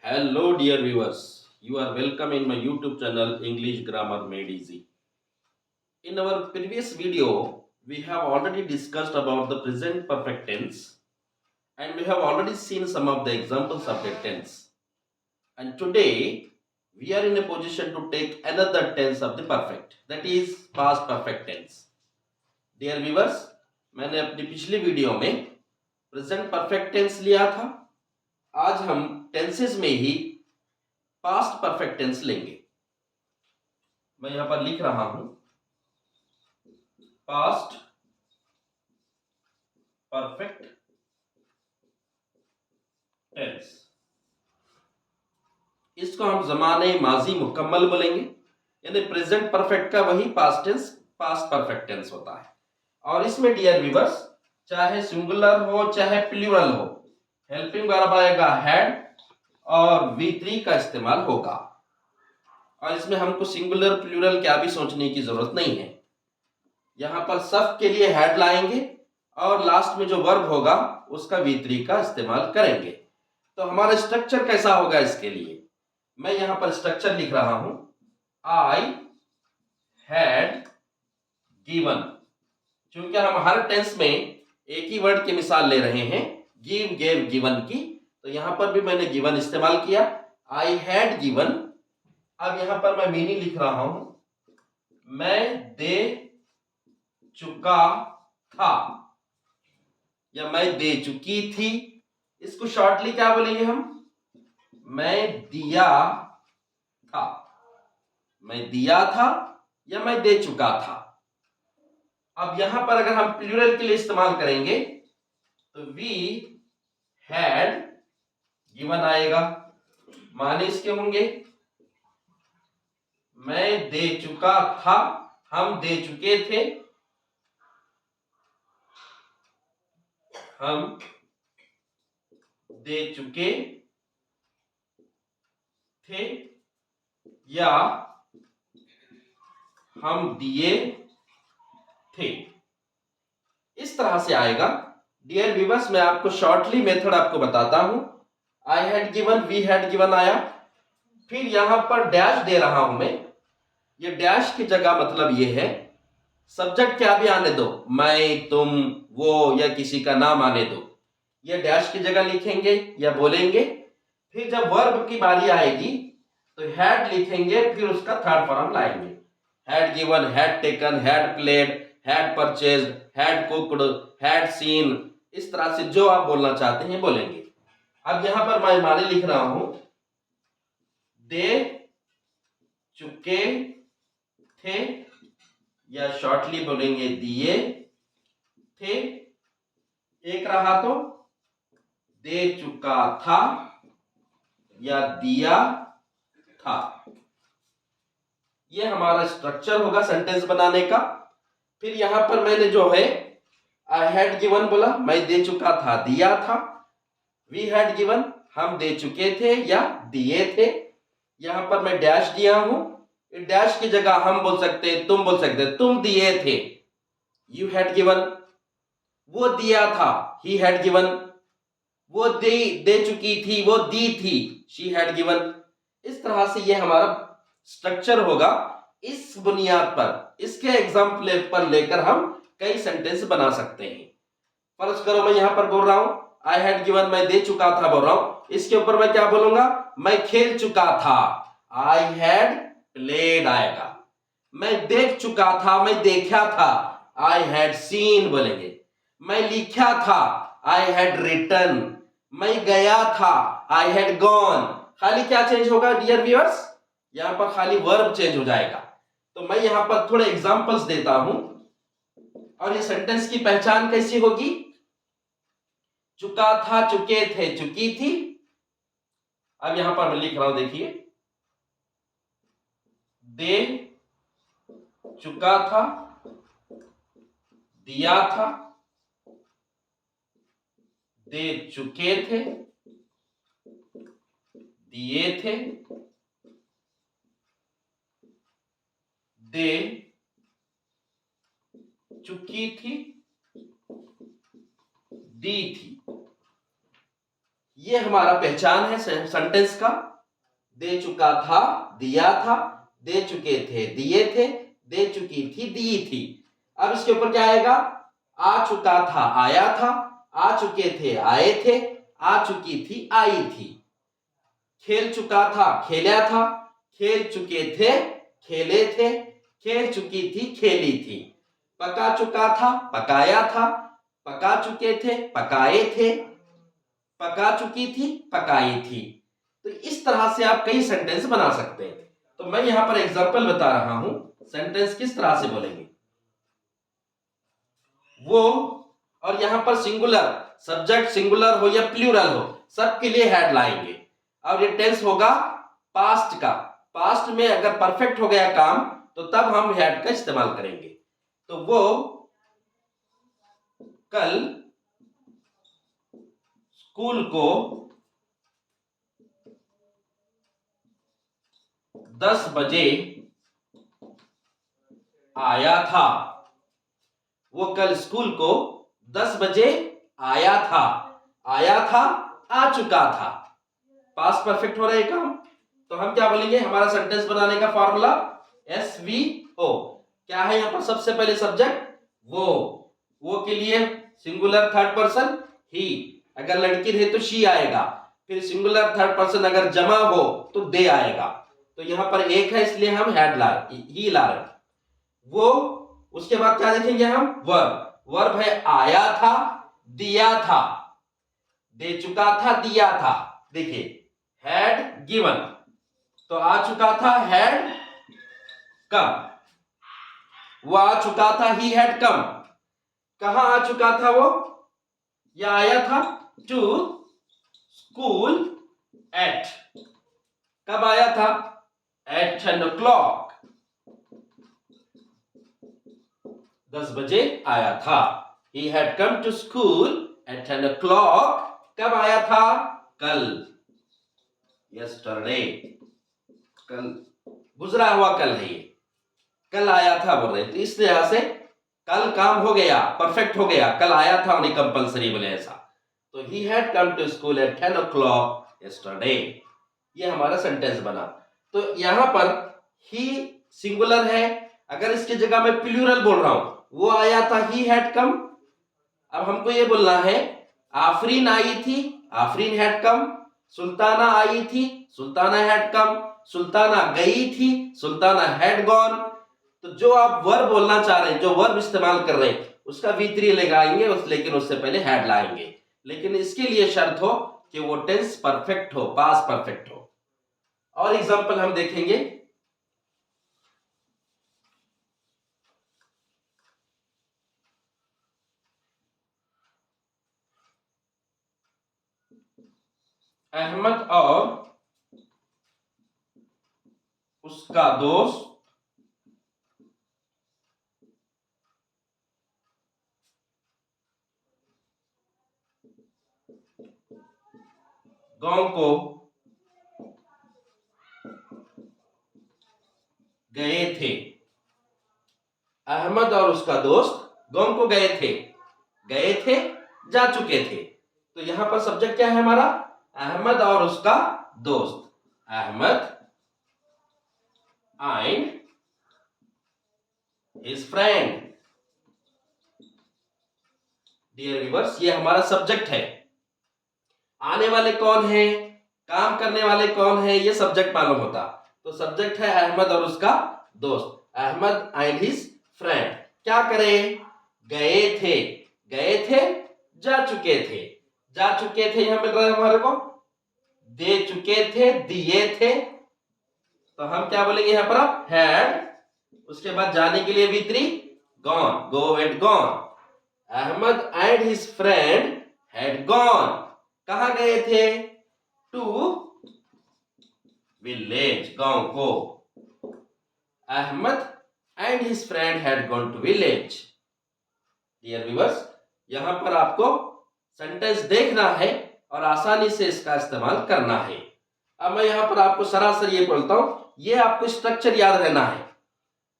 Hello, dear viewers. You are welcome in my YouTube channel English Grammar Made Easy. In our previous video, we have already discussed about the present perfect tense and we have already seen some of the examples of the tense. And today, we are in a position to take another tense of the perfect, that is past perfect tense. Dear viewers, मैंने अपनी पिछली video में present perfect tense लिया था. आज हम tenses में ही past perfect tense लेंगे. मैं यहां पर लिख रहा हूं पास्ट परफेक्ट टेंस. इसको हम जमाने माजी मुकम्मल बोलेंगे, यानी प्रेजेंट परफेक्ट का वही past tense past perfect tense होता है. और इसमें डियर व्यूअर्स, चाहे सिंगुलर हो चाहे प्लूरल हो, हेल्पिंग वर्ब आएगा हैड और V3 का इस्तेमाल होगा. और इसमें हमको सिंगुलर प्लूरल क्या भी सोचने की जरूरत नहीं है. यहां पर सब के लिए हैड लाएंगे और लास्ट में जो वर्ब होगा उसका V3 का इस्तेमाल करेंगे. तो हमारा स्ट्रक्चर कैसा होगा इसके लिए मैं यहां पर स्ट्रक्चर लिख रहा हूं. I had given. क्योंकि हम हर टेंस में एक ही वर्ड की मिसाल ले रहे हैं, गिव गेव गिवन की, तो यहां पर भी मैंने गिवन इस्तेमाल किया. आई हैड गिवन. अब यहां पर मैं मीनिंग लिख रहा हूं, मैं दे चुका था या मैं दे चुकी थी. इसको शॉर्टली क्या बोलेंगे हम, मैं दिया था. मैं दिया था या मैं दे चुका था. अब यहां पर अगर हम प्लूरल के लिए इस्तेमाल करेंगे तो वी हैड गिवन आएगा. माने इसके होंगे मैं दे चुका था, हम दे चुके थे, हम दे चुके थे, या हम दिए थे. इस तरह से आएगा. डियर व्यूअर्स, मैं आपको शॉर्टली मेथड आपको बताता हूं. I had given, we had given आया, फिर यहां पर डैश दे रहा हूं मैं. ये डैश की जगह मतलब ये है, सब्जेक्ट क्या भी आने दो, मैं तुम वो या किसी का नाम आने दो, ये डैश की जगह लिखेंगे या बोलेंगे. फिर जब वर्ब की बारी आएगी तो हैड लिखेंगे, फिर उसका थर्ड फॉर्म लाएंगे. Had given, had taken, had played, had purchased, had cooked, had seen. इस तरह से जो आप बोलना चाहते हैं बोलेंगे. अब यहां पर मैं माने लिख रहा हूं दे चुके थे, या शॉर्टली बोलेंगे दिए थे. एक रहा तो दे चुका था या दिया था. ये हमारा स्ट्रक्चर होगा सेंटेंस बनाने का. फिर यहां पर मैंने जो है आई हैड गिवन बोला, मैं दे चुका था, दिया था. वी हैड गिवन, हम दे चुके थे या दिए थे. यहां पर मैं डैश दिया हूं. डैश की जगह हम बोल सकते हैं, तुम बोल सकते हैं, तुम दिए थे. You had given. वो दिया था, ही हैड गिवन. वो दे चुकी थी, वो दी थी, शी हैड गिवन. इस तरह से ये हमारा स्ट्रक्चर होगा. इस बुनियाद पर, इसके एग्जाम्पल पर लेकर हम कई सेंटेंस बना सकते हैं. फर्ज करो मैं यहां पर बोल रहा हूं आई हैड गिवन, मैं दे चुका था बोल रहा हूं. इसके ऊपर मैं क्या बोलूंगा, मैं खेल चुका था, आई हैड प्लेड आएगा. मैं देख चुका था, मैं देखा था, आई हैड सीन बोलेंगे. मैं लिखा था, आई हैड रिटन. मैं गया था, आई हैड गॉन. खाली क्या चेंज होगा डियर व्यूअर्स, यहां पर खाली वर्ब चेंज हो जाएगा. तो मैं यहां पर थोड़े एग्जांपल्स देता हूं. और ये सेंटेंस की पहचान कैसी होगी, चुका था, चुके थे, चुकी थी. अब यहां पर मैं लिख रहा हूं, देखिए दे चुका था, दिया था, दे चुके थे, दिए थे, दे चुकी थी, दी थी. ये हमारा पहचान है सेंटेंस का। दे चुका था, दिया था, दे चुके थे, दिए थे, दे चुकी थी, दी थी। अब इसके ऊपर क्या आएगा? आ चुका था, आया था, आ चुके थे, आए थे, आ चुकी थी, आई थी। खेल चुका था, खेला था, खेल चुके थे, खेले थे, खेल चुकी थी, खेली थी। पका चुका था, पकाया था, पका चुके थे, पकाए थे, पका चुकी थी, पकाई थी। तो इस तरह से आप कई सेंटेंस बना सकते हैं। तो मैं यहां पर एग्जांपल बता रहा हूं, सेंटेंस किस तरह से बोलेंगे वो। और यहां पर सिंगुलर, सब्जेक्ट सिंगुलर हो या प्लूरल हो, सबके लिए हेड लाएंगे। और ये टेंस होगा पास्ट का। पास्ट में अगर परफेक्ट हो गया काम तो तब हम हेड का इस्तेमाल करेंगे। तो वो कल स्कूल को 10 बजे आया था। वो कल स्कूल को 10 बजे आया था। आया था, आ चुका था। पास्ट परफेक्ट हो रहा है काम। तो हम क्या बोलेंगे? हमारा सेंटेंस बनाने का फॉर्मूला SVO। क्या है यहां पर? सबसे पहले सब्जेक्ट वो के लिए सिंगुलर थर्ड पर्सन ही, अगर लड़की रहे तो शी आएगा। फिर सिंगुलर थर्ड पर्सन अगर जमा हो तो दे आएगा। तो यहां पर एक है इसलिए हम हेड ला ही ला रहे। वो, उसके बाद क्या देखेंगे हम? वर्ब। वर्ब है आया था, दिया था, दे चुका था, दिया था। देखिए हैड गिवन, तो आ चुका था, हैड कम। वो आ चुका था, ही हैड कम। कहां आ चुका था वो? या आया था टू स्कूल एट। कब आया था? Eight 10 o'clock। 10 बजे आया था। He had come to school at 10 o'clock। कब आया था? कल, yesterday। कल, गुजरा हुआ कल है ये, कल आया था बोल रहे। तो इस तरह से कल काम हो गया, परफेक्ट हो गया। कल आया था उन्हें कंपलसरी बोले ऐसा। तो he had come to school at 10 o'clock yesterday। ये हमारा सेंटेंस बना। तो यहां पर ही सिंगुलर है, अगर इसकी जगह मैं प्लूरल बोल रहा हूं, वो आया था, ही हैड कम। अब हमको ये बोलना है आफरीन आई थी, आफरीन हैड कम। सुल्ताना आई थी, सुल्ताना हैड कम। सुल्ताना गई थी, सुल्ताना हैड गॉन। तो जो आप वर्ब बोलना चाह रहे हैं, जो वर्ब इस्तेमाल कर रहे हैं, उसका V3 लगाएंगे लेकिन उससे पहले हैड लाएंगे। लेकिन इसके लिए शर्त हो कि वो टेंस परफेक्ट हो, पास्ट परफेक्ट हो। और एग्जांपल हम देखेंगे। अहमद और उसका दोस्त गांव को गए थे। अहमद और उसका दोस्त गांव को गए थे, गए थे, जा चुके थे। तो यहां पर सब्जेक्ट क्या है हमारा? अहमद और उसका दोस्त। Ahmad and his friend. Dear viewers, ये हमारा सब्जेक्ट है। आने वाले कौन है, काम करने वाले कौन है, ये सब्जेक्ट मालूम होता। तो सब्जेक्ट है अहमद और उसका दोस्त, अहमद एंड हिज फ्रेंड। क्या करे? गए थे, गए थे, जा चुके थे। जा चुके थे यहां मिल रहा है हमारे को, दे चुके थे, दिए थे। तो हम क्या बोलेंगे यहां पर? आप हैड, उसके बाद जाने के लिए V3 gone, go and gone. Ahmad and his friend had gone. कहां गए थे? टू विलेज, गांव को। Ahmad and his friend had gone to village. Dear viewers, यहां पर आपको सेंटेंस देखना है और आसानी से इसका इस्तेमाल करना है। अब मैं यहां पर आपको सरासर ये बोलता हूं, ये आपको स्ट्रक्चर याद रहना है।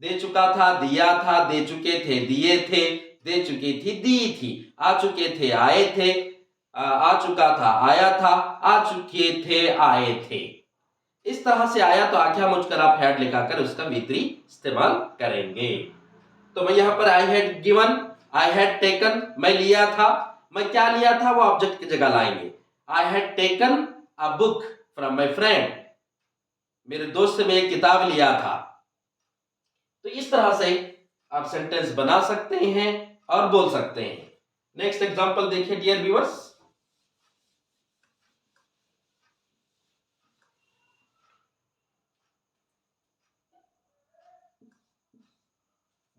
दे चुका था, दिया था, दे चुके थे, दिए थे, दे चुकी थी, दी थी, आ चुके थे, आए थे, आ चुका था, आया था, आ चुके थे, आए थे। इस तरह से आया तो आख्या मुझकर आप हैड लिखाकर उसका V3 इस्तेमाल करेंगे। तो मैं यहाँ पर आई had given, I had taken, मैं लिया था, मैं क्या लिया था वो ऑब्जेक्ट की जगह लाएंगे। आई had taken a book from my friend, मेरे दोस्त से मैं एक किताब लिया था। तो इस तरह से आप सेंटेंस बना सकते हैं और बोल सकते हैं। नेक्स्ट एग्जांपल देखिए डियर व्यूअर्स।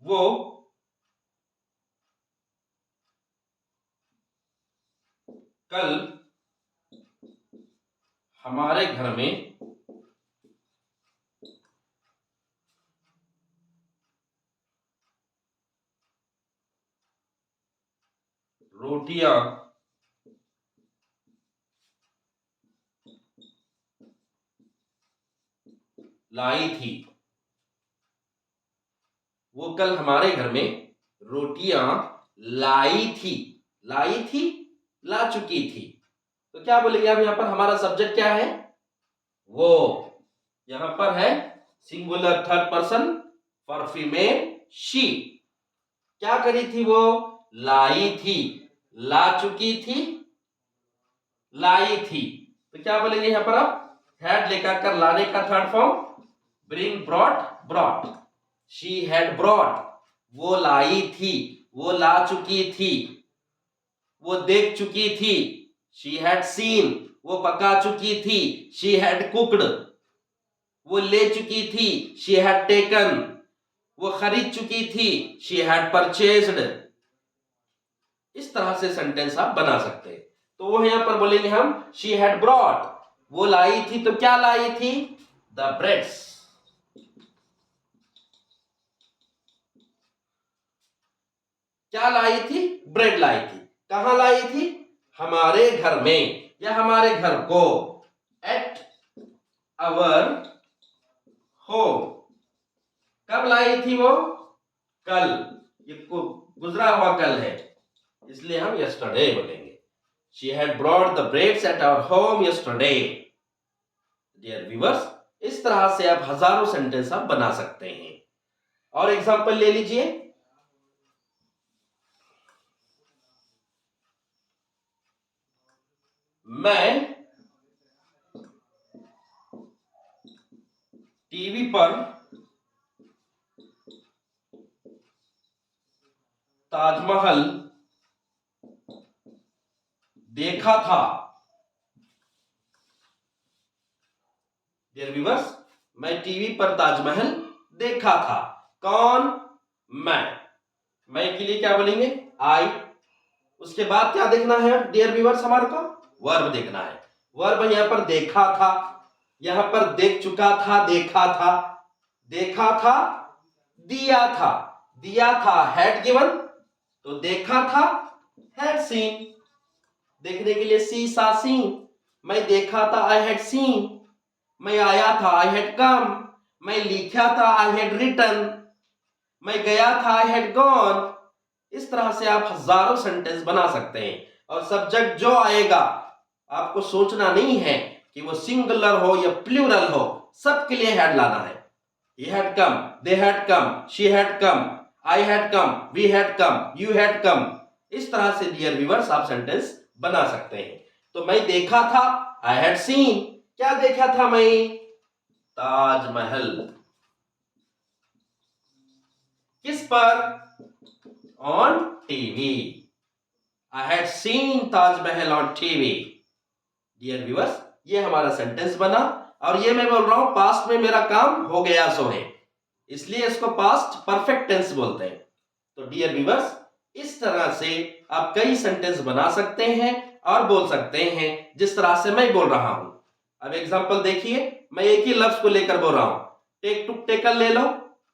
वो कल हमारे घर में रोटियां लाई थी। वो कल हमारे घर में रोटियां लाई थी, लाई थी, ला चुकी थी। तो क्या बोलेंगे अब यहाँ पर हमारा सब्जेक्ट क्या है? वो। यहां पर है singular third person for female she. क्या करी थी वो? लाई थी, ला चुकी थी, लाई थी। तो क्या बोलेंगे यहां पर आप? हैड लेकर कर लाने का third form bring, brought, brought. She had brought, वो लाई थी, वो ला चुकी थी, वो देख चुकी थी। शी हैड सीन, वो पका चुकी थी। शी हैड कुक्ड, वो ले चुकी थी। शी हैड टेकन, वो खरीद चुकी थी। She had purchased. इस तरह से सेंटेंस आप बना सकते हैं। तो वो यहां पर बोलेंगे हम शी हैड ब्रॉट, वो लाई थी। तो क्या लाई थी? The breads. क्या लाई थी? ब्रेड लाई थी। कहां लाई थी? हमारे घर में या हमारे घर को। At our home. कब लाई थी वो? कल। ये गुजरा हुआ कल है, इसलिए हम यस्टरडे बोलेंगे। She had brought the breads at our home yesterday. Dear viewers, इस तरह से आप हजारों सेंटेंस आप बना सकते हैं। और एग्जांपल ले लीजिए। मैं टीवी पर ताजमहल देखा था। डियर व्यूअर्स, मैं टीवी पर ताजमहल देखा था। कौन? मैं के लिए क्या बोलेंगे? आई। उसके बाद क्या देखना है डियर व्यूअर्स? हमारे को वर्ब देखना है। वर्ब यहां पर देखा था, यहां पर देख चुका था, देखा था, देखा था, दिया था, दिया था हैड गिवन, तो देखा था हैड सीन। देखने के लिए सी सा सीन। मैं देखा था आई हैड सीन। मैं आया था आई हैड कम। मैं लिखा था आई हैड रिटन। मैं गया था आई हैड गॉन। इस तरह से आप हजारों सेंटेंस बना सकते हैं। और सब्जेक्ट जो आएगा आपको सोचना नहीं है कि वो सिंगुलर हो या प्लूरल हो, सबके लिए हैड लाना है। He had come, they had come, she had come, I had come, we had come, you had come। इस तरह से डियर व्यूअर्स आप सेंटेंस बना सकते हैं। तो मैं देखा था, I had seen। क्या देखा था मैं? ताजमहल। किस पर? On TV. I had seen Taj Mahal on TV. Dear viewers, ये हमारा सेंटेंस बना। और ये मैं बोल रहा हूं पास्ट में मेरा काम हो गया सो है, इसलिए इसको पास्ट परफेक्ट टेंस बोलते हैं। तो डियर व्यूअर्स, इस तरह से आप कई सेंटेंस बना सकते हैं और बोल सकते हैं जिस तरह से मैं बोल रहा हूं। अब एग्जांपल देखिए, मैं एक ही लफ्ज को लेकर बोल रहा हूं। टेक टू टेकन ले लो।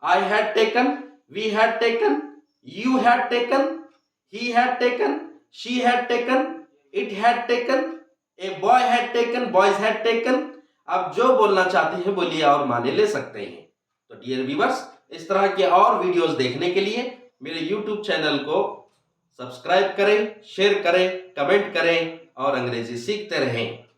I had taken, we had taken, you had taken, he had taken, she had taken, it had taken, a boy had taken, boys had taken. आप जो बोलना चाहते हैं बोलिए और माने ले सकते हैं। तो डियर व्यूअर्स, इस तरह के और वीडियोस देखने के लिए मेरे YouTube चैनल को सब्सक्राइब करें, शेयर करें, कमेंट करें और अंग्रेजी सीखते रहें।